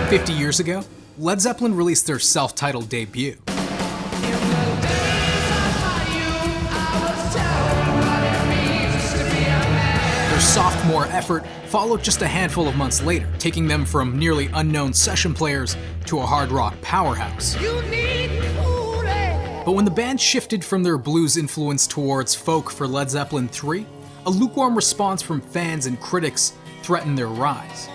50 years ago, Led Zeppelin released their self-titled debut. Their sophomore effort followed just a handful of months later, taking them from nearly unknown session players to a hard rock powerhouse. But when the band shifted from their blues influence towards folk for Led Zeppelin III, a lukewarm response from fans and critics threatened their rise.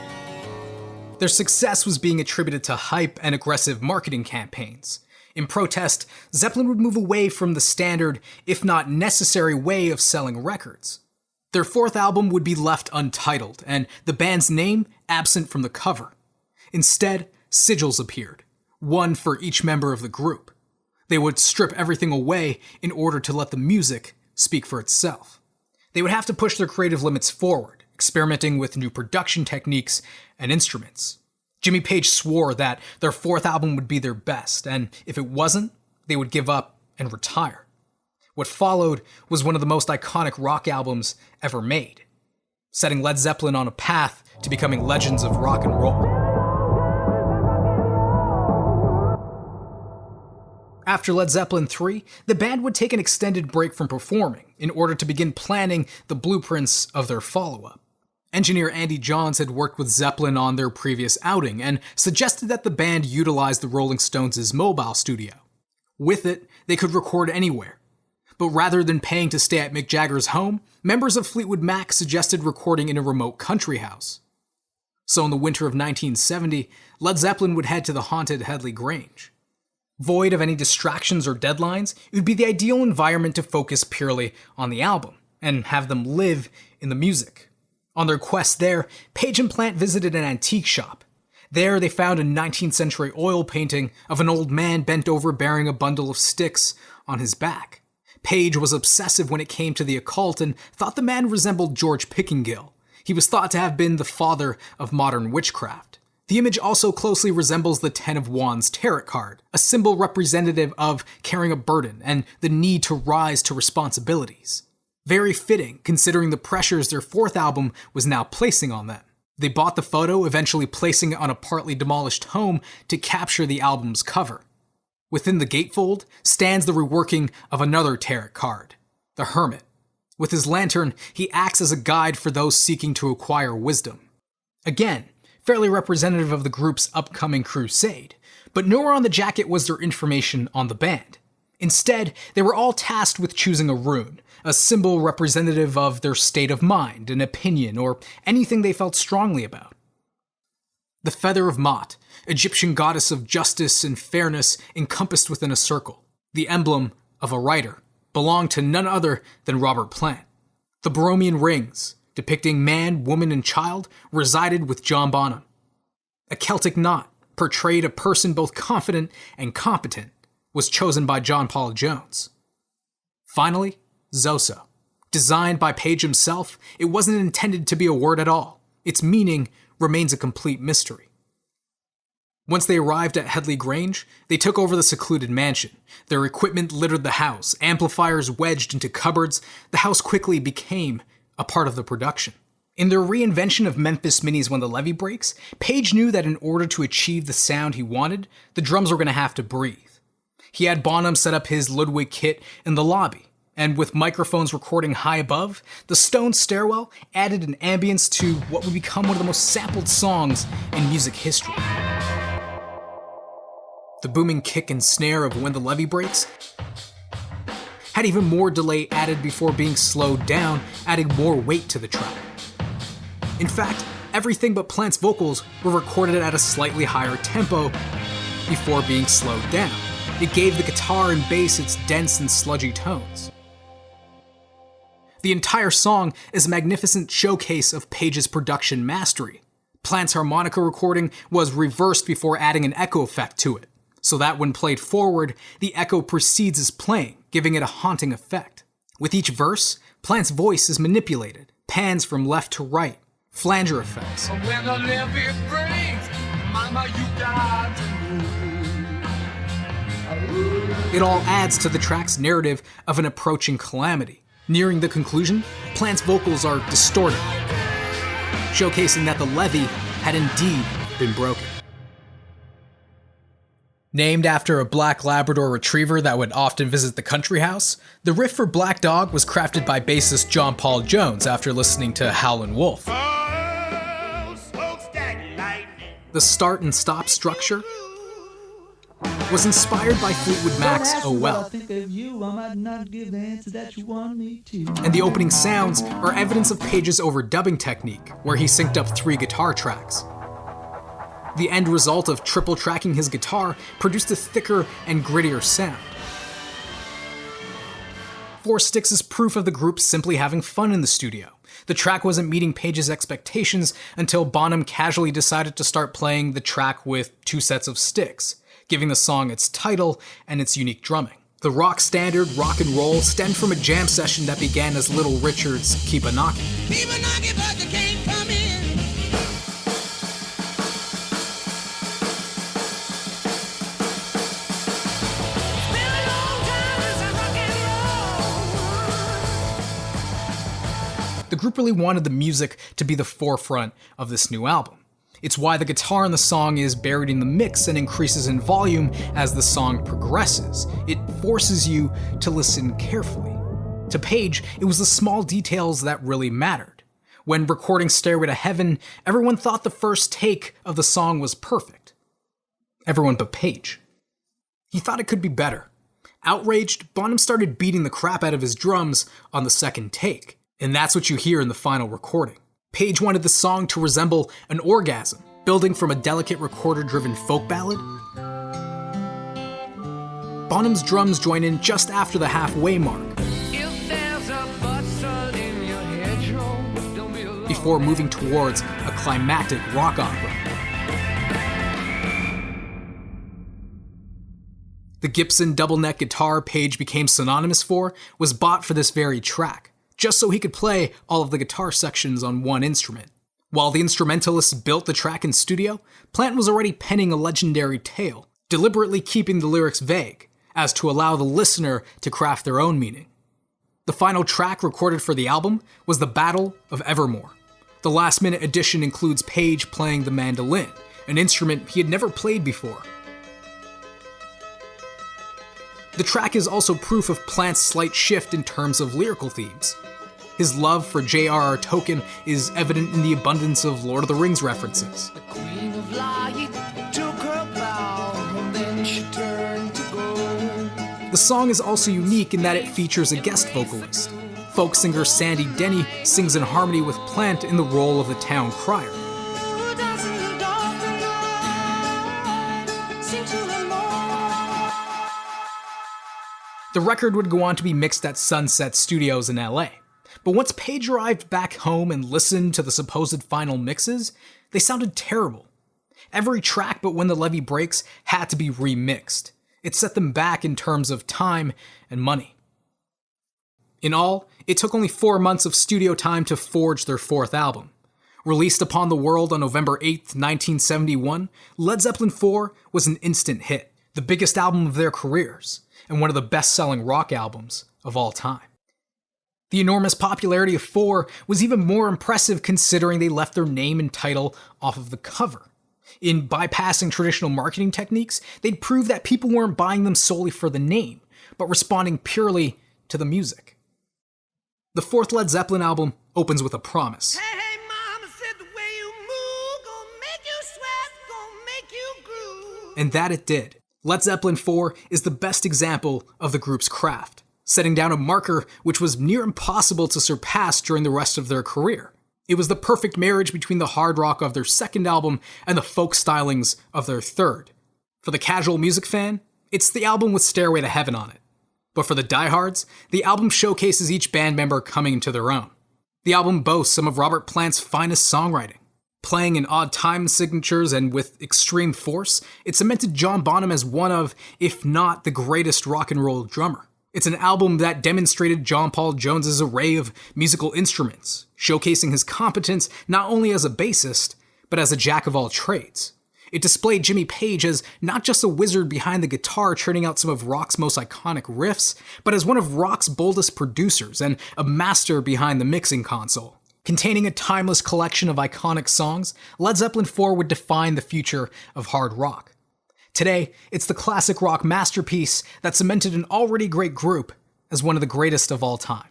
Their success was being attributed to hype and aggressive marketing campaigns. In protest, Zeppelin would move away from the standard, if not necessary, way of selling records. Their fourth album would be left untitled, and the band's name absent from the cover. Instead, sigils appeared, one for each member of the group. They would strip everything away in order to let the music speak for itself. They would have to push their creative limits forward, experimenting with new production techniques and instruments. Jimmy Page swore that their fourth album would be their best, and if it wasn't, they would give up and retire. What followed was one of the most iconic rock albums ever made, setting Led Zeppelin on a path to becoming legends of rock and roll. After Led Zeppelin III, the band would take an extended break from performing in order to begin planning the blueprints of their follow-up. Engineer Andy Johns had worked with Zeppelin on their previous outing and suggested that the band utilize the Rolling Stones' mobile studio. With it, they could record anywhere. But rather than paying to stay at Mick Jagger's home, members of Fleetwood Mac suggested recording in a remote country house. So in the winter of 1970, Led Zeppelin would head to the haunted Headley Grange. Void of any distractions or deadlines, it would be the ideal environment to focus purely on the album and have them live in the music. On their quest there, Page and Plant visited an antique shop. There they found a 19th century oil painting of an old man bent over bearing a bundle of sticks on his back. Page was obsessive when it came to the occult and thought the man resembled George Pickingill. He was thought to have been the father of modern witchcraft. The image also closely resembles the Ten of Wands tarot card, a symbol representative of carrying a burden and the need to rise to responsibilities. Very fitting, considering the pressures their fourth album was now placing on them. They bought the photo, eventually placing it on a partly demolished home to capture the album's cover. Within the gatefold stands the reworking of another tarot card, the Hermit. With his lantern, he acts as a guide for those seeking to acquire wisdom. Again, fairly representative of the group's upcoming crusade, but nowhere on the jacket was there information on the band. Instead, they were all tasked with choosing a rune, a symbol representative of their state of mind, an opinion, or anything they felt strongly about. The Feather of Maat, Egyptian goddess of justice and fairness encompassed within a circle, the emblem of a writer, belonged to none other than Robert Plant. The Borromean rings, depicting man, woman, and child, resided with John Bonham. A Celtic knot, portrayed a person both confident and competent, was chosen by John Paul Jones. Finally, Zoso. Designed by Page himself, it wasn't intended to be a word at all. Its meaning remains a complete mystery. Once they arrived at Headley Grange, they took over the secluded mansion. Their equipment littered the house, amplifiers wedged into cupboards. The house quickly became a part of the production. In their reinvention of Memphis Minis When the Levee Breaks, Page knew that in order to achieve the sound he wanted, the drums were going to have to breathe. He had Bonham set up his Ludwig kit in the lobby, and with microphones recording high above, the stone stairwell added an ambience to what would become one of the most sampled songs in music history. The booming kick and snare of When the Levee Breaks had even more delay added before being slowed down, adding more weight to the track. In fact, everything but Plant's vocals were recorded at a slightly higher tempo before being slowed down. It gave the guitar and bass its dense and sludgy tones. The entire song is a magnificent showcase of Page's production mastery. Plant's harmonica recording was reversed before adding an echo effect to it, so that when played forward, the echo precedes his playing, giving it a haunting effect. With each verse, Plant's voice is manipulated, pans from left to right, flanger effects. When the levee breaks, mama, you got to move. It all adds to the track's narrative of an approaching calamity. Nearing the conclusion, Plant's vocals are distorted, showcasing that the levee had indeed been broken. Named after a black Labrador retriever that would often visit the country house, the riff for Black Dog was crafted by bassist John Paul Jones after listening to Howlin' Wolf. The start and stop structure was inspired by Fleetwood Mac's Oh Well. And the opening sounds are evidence of Page's overdubbing technique, where he synced up 3 guitar tracks. The end result of triple tracking his guitar produced a thicker and grittier sound. 4 Sticks is proof of the group simply having fun in the studio. The track wasn't meeting Page's expectations until Bonham casually decided to start playing the track with 2 sets of sticks, giving the song its title and its unique drumming. The rock standard, Rock and Roll, stemmed from a jam session that began as Little Richard's Keep a Knockin'. Keep a knockin', but you can't come in. The group really wanted the music to be the forefront of this new album. It's why the guitar in the song is buried in the mix and increases in volume as the song progresses. It forces you to listen carefully. To Page, it was the small details that really mattered. When recording Stairway to Heaven, everyone thought the first take of the song was perfect. Everyone but Page. He thought it could be better. Outraged, Bonham started beating the crap out of his drums on the second take. And that's what you hear in the final recording. Page wanted the song to resemble an orgasm, building from a delicate recorder-driven folk ballad. Bonham's drums join in just after the halfway mark, before moving towards a climactic rock opera. The Gibson double-neck guitar Page became synonymous for was bought for this very track, just so he could play all of the guitar sections on one instrument. While the instrumentalists built the track in studio, Plant was already penning a legendary tale, deliberately keeping the lyrics vague, as to allow the listener to craft their own meaning. The final track recorded for the album was the Battle of Evermore. The last-minute addition includes Page playing the mandolin, an instrument he had never played before. The track is also proof of Plant's slight shift in terms of lyrical themes. His love for J.R.R. Tolkien is evident in the abundance of Lord of the Rings references. The Queen of Light took her bow, and then she turned to go. The song is also unique in that it features a guest vocalist. Folk singer Sandy Denny sings in harmony with Plant in the role of the town crier. The record would go on to be mixed at Sunset Studios in LA. But once Page arrived back home and listened to the supposed final mixes, they sounded terrible. Every track but When the Levee Breaks had to be remixed. It set them back in terms of time and money. In all, it took only 4 months of studio time to forge their 4th album. Released upon the world on November 8th, 1971, Led Zeppelin IV was an instant hit, the biggest album of their careers, and one of the best-selling rock albums of all time. The enormous popularity of 4 was even more impressive considering they left their name and title off of the cover. In bypassing traditional marketing techniques, they'd proved that people weren't buying them solely for the name, but responding purely to the music. The 4th Led Zeppelin album opens with a promise. Hey, hey, mama said the way you move, gonna make you sweat, gonna make you groove. And that it did. Led Zeppelin IV is the best example of the group's craft, setting down a marker which was near impossible to surpass during the rest of their career. It was the perfect marriage between the hard rock of their 2nd album and the folk stylings of their 3rd. For the casual music fan, it's the album with Stairway to Heaven on it. But for the diehards, the album showcases each band member coming into their own. The album boasts some of Robert Plant's finest songwriting. Playing in odd time signatures and with extreme force, it cemented John Bonham as one of, if not the greatest rock and roll drummer. It's an album that demonstrated John Paul Jones's array of musical instruments, showcasing his competence not only as a bassist, but as a jack of all trades. It displayed Jimmy Page as not just a wizard behind the guitar churning out some of rock's most iconic riffs, but as one of rock's boldest producers and a master behind the mixing console. Containing a timeless collection of iconic songs, Led Zeppelin IV would define the future of hard rock. Today, it's the classic rock masterpiece that cemented an already great group as one of the greatest of all time.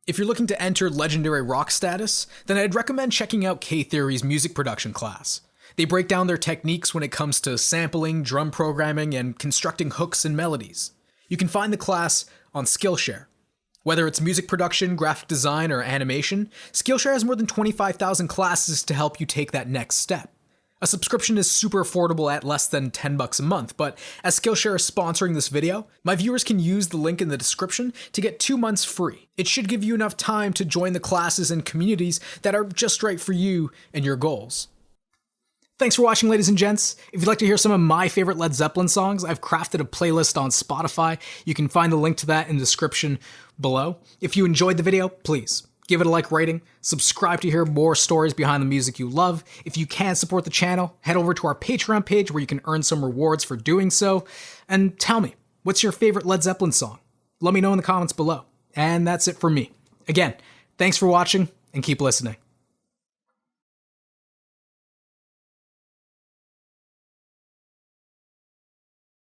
If you're looking to enter legendary rock status, then I'd recommend checking out K-Theory's music production class. They break down their techniques when it comes to sampling, drum programming, and constructing hooks and melodies. You can find the class on Skillshare. Whether it's music production, graphic design, or animation, Skillshare has more than 25,000 classes to help you take that next step. A subscription is super affordable at less than $10 a month, but as Skillshare is sponsoring this video, my viewers can use the link in the description to get 2 months free. It should give you enough time to join the classes and communities that are just right for you and your goals. Thanks for watching, ladies and gents. If you'd like to hear some of my favorite Led Zeppelin songs, I've crafted a playlist on Spotify. You can find the link to that in the description below. If you enjoyed the video, please give it a like rating, subscribe to hear more stories behind the music you love. If you can support the channel, head over to our Patreon page where you can earn some rewards for doing so. And tell me, what's your favorite Led Zeppelin song? Let me know in the comments below. And that's it for me. Again, thanks for watching and keep listening.